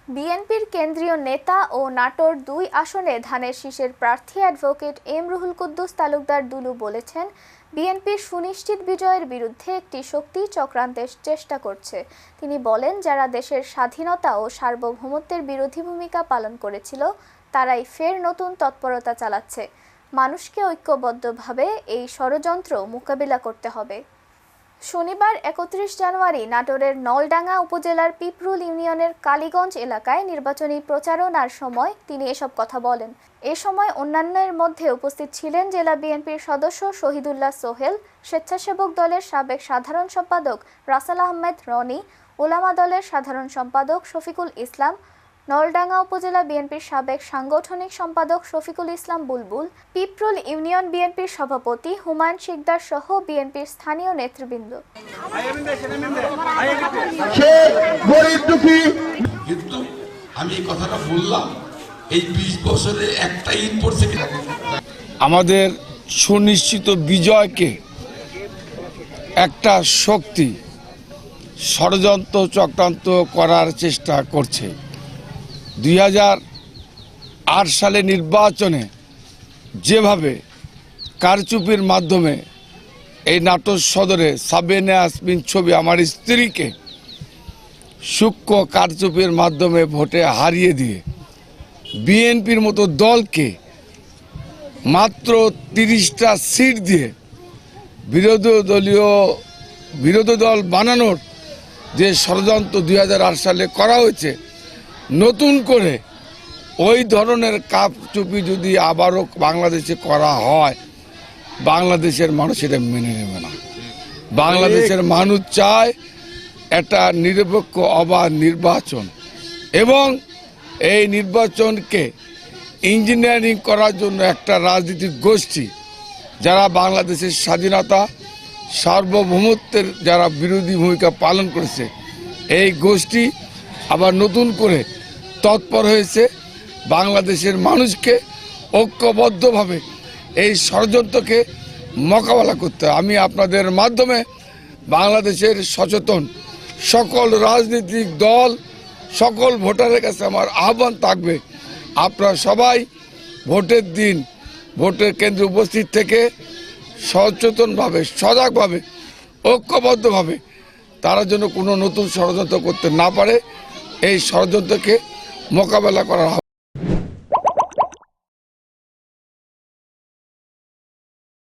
বিএনপির কেন্দ্রীয় নেতা ও নাটোর ২ আসনে ধানের শীষের প্রার্থী অ্যাডভোকেট এম রুহুল কুদ্দুস তালুকদার দুলু বলেছেন, বিএনপির সুনিশ্চিত বিজয়ের বিরুদ্ধে একটি শক্তি চক্রান্তের চেষ্টা করছে। তিনি বলেন, যারা দেশের স্বাধীনতা ও সার্বভৌমত্বের বিরোধী ভূমিকা পালন করেছিল তারাই ফের নতুন তৎপরতা চালাচ্ছে। মানুষকে ঐক্যবদ্ধভাবে এই ষড়যন্ত্র মোকাবিলা করতে হবে। শনিবার ৩১ জানুয়ারি নাটোরের নলডাঙ্গা উপজেলার পিপরুল ইউনিয়নের কালীগঞ্জ এলাকায় নির্বাচনী প্রচারণার সময় তিনি এসব কথা বলেন। এ সময় অন্যান্যের মধ্যে উপস্থিত ছিলেন জেলা বিএনপির সদস্য শহীদুল্লাহ সোহেল, স্বেচ্ছাসেবক দলের সাবেক সাধারণ সম্পাদক রাসেল আহমেদ রনি, ওলামা দলের সাধারণ সম্পাদক শফিকুল ইসলাম, নলডাঙ্গা উপজেলা বিএনপির সাবেক সাংগঠনিক সম্পাদক শফিকুল ইসলাম বুলবুল, পিপরুল ইউনিয়ন বিএনপির সভাপতি হুমায়ুন শিকদার সহ বিএনপির স্থানীয় নেতৃবৃন্দ। কিন্তু আমি এই কথাটা বললাম, এই 20 বছরে একটা ঈদ পড়ছে কিনা। আমাদের সুনিশ্চিত বিজয়কে একটা শক্তি ষড়যন্ত্র চক্রান্ত করার চেষ্টা করছে। 2008 সালে নির্বাচনে যেভাবে কারচুপির মাধ্যমে এই নাটোর সদরে সাবিনা ইয়াসমিন ছবি আমার স্ত্রীকে সূক্ষ্ম কারচুপির মাধ্যমে ভোটে হারিয়ে দিয়ে বিএনপির মতো দলকে মাত্র 30টা সিট দিয়ে বিরোধী দল বানানোর যে ষড়যন্ত্র 2008 সালে করা হয়েছে, নতুন করে ওই ধরনের কারচুপি যদি আবারও বাংলাদেশে করা হয়, বাংলাদেশের মানুষ এটা মেনে নেবে না। বাংলাদেশের মানুষ চায় একটা নিরপেক্ষ অবাধ নির্বাচন, এবং এই নির্বাচনকে ইঞ্জিনিয়ারিং করার জন্য একটা রাজনৈতিক গোষ্ঠী যারা বাংলাদেশের স্বাধীনতা সার্বভৌমত্বের যারা বিরোধী ভূমিকা পালন করেছে, এই গোষ্ঠী আবার নতুন করে তৎপর হয়েছে বাংলাদেশের মানুষকে ঐক্যবদ্ধভাবে এই ষড়যন্ত্রকে মোকাবেলা করতে। আমি আপনাদের মাধ্যমে বাংলাদেশের সচেতন সকল রাজনৈতিক দল, সকল ভোটারের কাছে আমার আহ্বান থাকবে, আপনারা সবাই ভোটের দিন ভোটের কেন্দ্রে উপস্থিত থেকে সচেতনভাবে, সজাগভাবে, ঐক্যবদ্ধভাবে তারা যেন কোনো নতুন ষড়যন্ত্র করতে না পারে, এই ষড়যন্ত্রকে মোকাবেলা করার